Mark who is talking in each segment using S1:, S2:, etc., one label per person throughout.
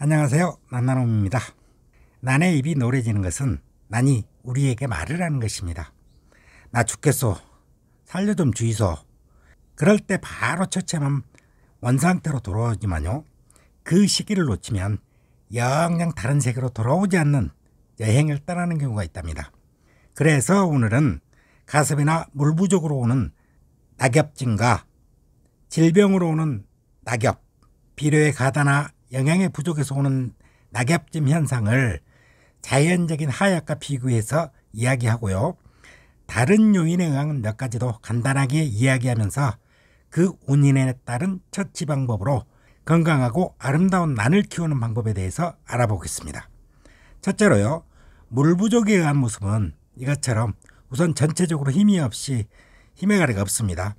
S1: 안녕하세요. 난나놈입니다. 난의 입이 노래지는 것은 난이 우리에게 말을 하는 것입니다. 나 죽겠소. 살려 좀 주이소. 그럴 때 바로 처치하면 원상태로 돌아오지만요. 그 시기를 놓치면 영영 다른 세계로 돌아오지 않는 여행을 떠나는 경우가 있답니다. 그래서 오늘은 가습이나 물 부족으로 오는 낙엽증과 질병으로 오는 낙엽, 비료의 가다나 영양의 부족에서 오는 낙엽짐 현상을 자연적인 하약과 비교해서 이야기하고요. 다른 요인에 의한 몇 가지도 간단하게 이야기하면서 그 원인에 따른 처치 방법으로 건강하고 아름다운 난을 키우는 방법에 대해서 알아보겠습니다. 첫째로요. 물 부족에 의한 모습은 이것처럼 우선 전체적으로 힘이 없이 힘의 가리가 없습니다.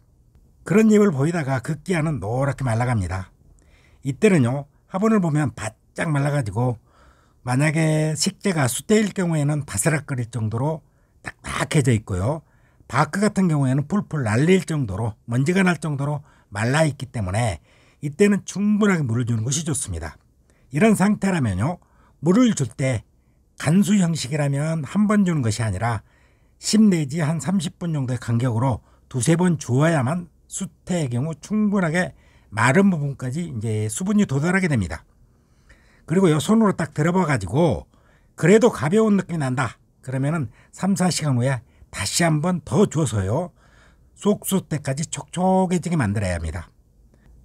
S1: 그런 잎을 보이다가 급기야는 노랗게 말라갑니다. 이때는요. 화분을 보면 바짝 말라가지고 만약에 식재가 수태일 경우에는 바스락거릴 정도로 딱딱해져 있고요. 바크 같은 경우에는 풀풀 날릴 정도로 먼지가 날 정도로 말라있기 때문에 이때는 충분하게 물을 주는 것이 좋습니다. 이런 상태라면요. 물을 줄 때 간수 형식이라면 한 번 주는 것이 아니라 10 내지 한 30분 정도의 간격으로 두세 번 주어야만 수태의 경우 충분하게 마른 부분까지 이제 수분이 도달하게 됩니다. 그리고요, 손으로 딱 들어봐 가지고 그래도 가벼운 느낌이 난다. 그러면은 3, 4시간 후에 다시 한번 더 줘서요. 속수태까지 촉촉해지게 만들어야 합니다.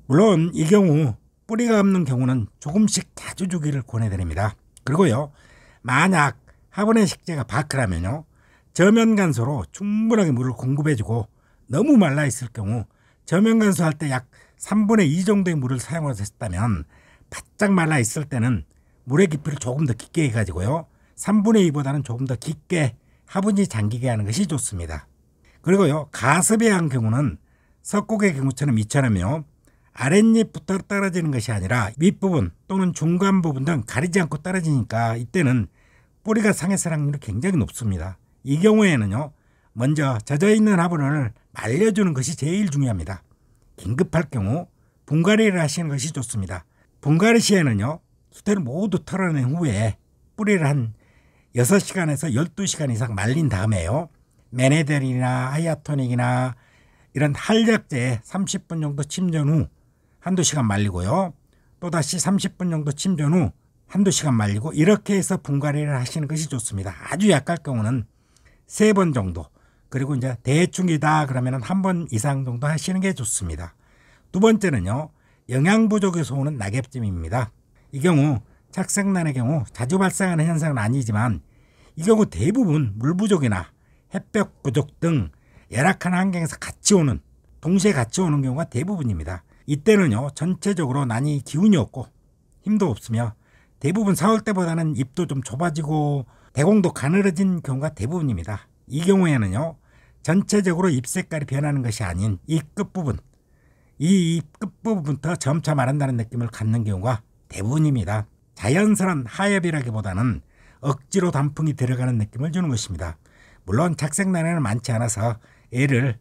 S1: 물론 이 경우 뿌리가 없는 경우는 조금씩 자주 주기를 권해드립니다. 그리고요, 만약 화분의 식재가 바크라면요. 저면 간소로 충분하게 물을 공급해주고 너무 말라 있을 경우 저면 간소할 때 약 3분의 2 정도의 물을 사용했다면 바짝 말라 있을 때는 물의 깊이를 조금 더 깊게 해가지고요. 3분의 2보다는 조금 더 깊게 화분이 잠기게 하는 것이 좋습니다. 그리고요. 가습에 의한 경우는 석곡의 경우처럼 이처럼요. 아랫잎부터 떨어지는 것이 아니라 윗부분 또는 중간 부분 등 가리지 않고 떨어지니까 이때는 뿌리가 상했을 확률이 굉장히 높습니다. 이 경우에는요. 먼저 젖어있는 화분을 말려주는 것이 제일 중요합니다. 긴급할 경우 분갈이를 하시는 것이 좋습니다. 분갈이 시에는요. 수태를 모두 털어낸 후에 뿌리를 한 6시간에서 12시간 이상 말린 다음에요. 메네델이나 하이아토닉이나 이런 한약재에 30분 정도 침전 후 한두 시간 말리고요. 또다시 30분 정도 침전 후 한두 시간 말리고 이렇게 해서 분갈이를 하시는 것이 좋습니다. 아주 약할 경우는 3번 정도, 그리고 이제 대충이다 그러면 한 번 이상 정도 하시는 게 좋습니다. 두 번째는요. 영양 부족에서 오는 낙엽짐입니다. 이 경우 착색난의 경우 자주 발생하는 현상은 아니지만 이 경우 대부분 물 부족이나 햇볕 부족 등 열악한 환경에서 같이 오는, 동시에 같이 오는 경우가 대부분입니다. 이때는요. 전체적으로 난이 기운이 없고 힘도 없으며 대부분 4월 때보다는 잎도 좀 좁아지고 대공도 가늘어진 경우가 대부분입니다. 이 경우에는요. 전체적으로 잎 색깔이 변하는 것이 아닌 이 끝부분, 이 잎 끝부분부터 점차 마른다는 느낌을 갖는 경우가 대부분입니다. 자연스러운 하엽이라기보다는 억지로 단풍이 들어가는 느낌을 주는 것입니다. 물론 착색난에는 많지 않아서 얘를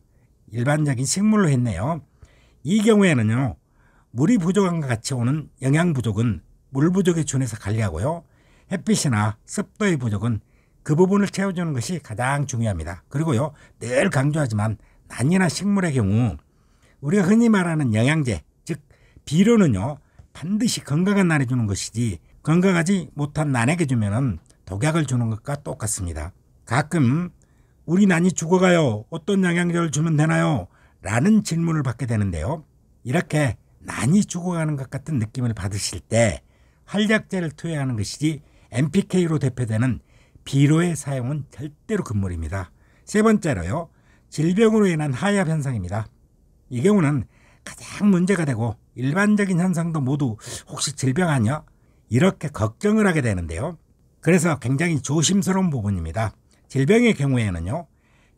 S1: 일반적인 식물로 했네요. 이 경우에는요. 물이 부족한과 같이 오는 영양 부족은 물 부족에 준해서 관리하고요. 햇빛이나 습도의 부족은 그 부분을 채워주는 것이 가장 중요합니다. 그리고요. 늘 강조하지만 난이나 식물의 경우 우리가 흔히 말하는 영양제, 즉 비료는요. 반드시 건강한 난에 주는 것이지 건강하지 못한 난에게 주면은 독약을 주는 것과 똑같습니다. 가끔 우리 난이 죽어가요. 어떤 영양제를 주면 되나요? 라는 질문을 받게 되는데요. 이렇게 난이 죽어가는 것 같은 느낌을 받으실 때 한약재를 투여하는 것이지 NPK로 대표되는 비료의 사용은 절대로 금물입니다. 세 번째로요. 질병으로 인한 하엽 현상입니다. 이 경우는 가장 문제가 되고 일반적인 현상도 모두 혹시 질병 아니야? 이렇게 걱정을 하게 되는데요. 그래서 굉장히 조심스러운 부분입니다. 질병의 경우에는요.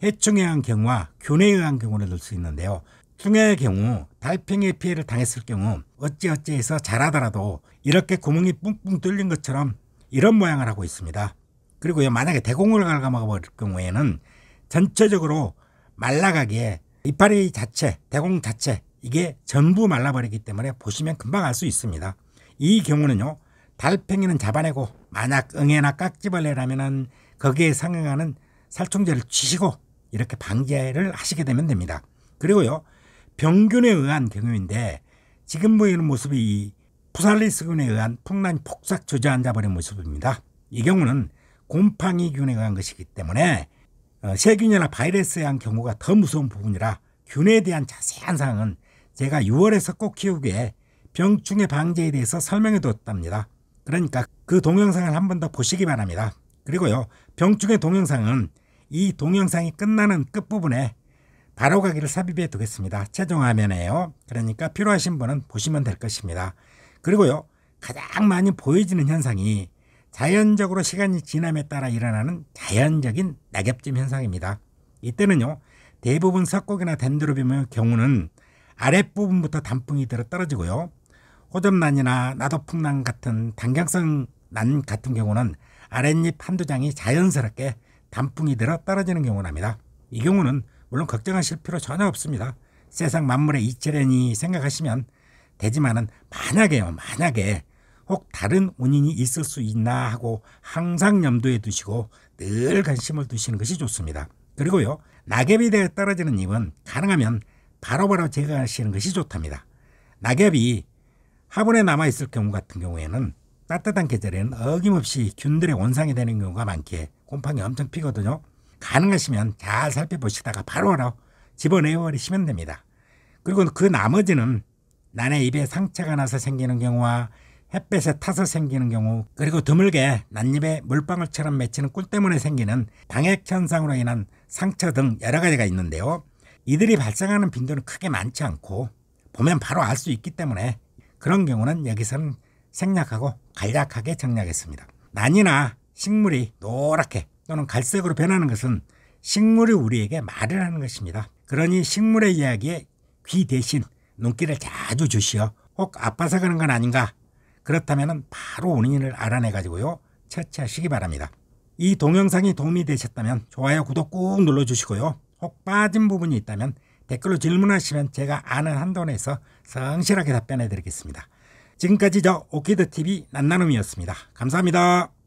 S1: 해충에 의한 경우와 균에 의한 경우를 들 수 있는데요. 충해의 경우 달팽이의 피해를 당했을 경우 어찌어찌해서 자라더라도 이렇게 구멍이 뿡뿡 뚫린 것처럼 이런 모양을 하고 있습니다. 그리고요. 만약에 대공을 갉아먹어 버릴 경우에는 전체적으로 말라가기에 이파리 자체, 대공 자체 이게 전부 말라버리기 때문에 보시면 금방 알 수 있습니다. 이 경우는요. 달팽이는 잡아내고 만약 응애나 깍지벌레라면은 거기에 상응하는 살충제를 치시고 이렇게 방제를 하시게 되면 됩니다. 그리고요, 병균에 의한 경우인데 지금 보이는 모습이 푸살리스균에 의한 풍란 폭삭 주저앉아 버린 모습입니다. 이 경우는 곰팡이균에 의한 것이기 때문에 세균이나 바이러스에 의한 경우가 더 무서운 부분이라 균에 대한 자세한 사항은 제가 6월에서 꼭 키우기에 병충해 방제에 대해서 설명해 뒀답니다. 그러니까 그 동영상을 한 번 더 보시기 바랍니다. 그리고요, 병충해 동영상은 이 동영상이 끝나는 끝부분에 바로 가기를 삽입해 두겠습니다. 최종 화면에요. 그러니까 필요하신 분은 보시면 될 것입니다. 그리고요, 가장 많이 보여지는 현상이 자연적으로 시간이 지남에 따라 일어나는 자연적인 낙엽짐 현상입니다. 이때는요, 대부분 석고기나 덴드로비움의 경우는 아랫부분부터 단풍이 들어 떨어지고요, 호접란이나 나도풍란 같은 단경성 난 같은 경우는 아랫잎 한두 장이 자연스럽게 단풍이 들어 떨어지는 경우랍니다. 이 경우는 물론 걱정하실 필요 전혀 없습니다. 세상 만물의 이치라니 생각하시면 되지만은 만약에 혹 다른 원인이 있을 수 있나 하고 항상 염두에 두시고 늘 관심을 두시는 것이 좋습니다. 그리고요, 낙엽이 되어 떨어지는 잎은 가능하면 바로바로 제거하시는 것이 좋답니다. 낙엽이 화분에 남아있을 경우 같은 경우에는 따뜻한 계절에는 어김없이 균들의 원상이 되는 경우가 많기에 곰팡이 엄청 피거든요. 가능하시면 잘 살펴보시다가 바로바로 집어내버리시면 됩니다. 그리고 그 나머지는 난의 입에 상처가 나서 생기는 경우와 햇볕에 타서 생기는 경우, 그리고 드물게 난잎에 물방울처럼 맺히는 꿀 때문에 생기는 방액 현상으로 인한 상처 등 여러 가지가 있는데요. 이들이 발생하는 빈도는 크게 많지 않고 보면 바로 알 수 있기 때문에 그런 경우는 여기서는 생략하고 간략하게 정리하겠습니다. 난이나 식물이 노랗게 또는 갈색으로 변하는 것은 식물이 우리에게 말을 하는 것입니다. 그러니 식물의 이야기에 귀 대신 눈길을 자주 주시어 혹 아파서 그런 건 아닌가, 그렇다면 바로 원인을 알아내 가지고요, 처치하시기 바랍니다. 이 동영상이 도움이 되셨다면 좋아요, 구독 꾹 눌러주시고요. 혹 빠진 부분이 있다면 댓글로 질문하시면 제가 아는 한도 내에서 성실하게 답변해 드리겠습니다. 지금까지 저 오키드TV 난나눔이었습니다. 감사합니다.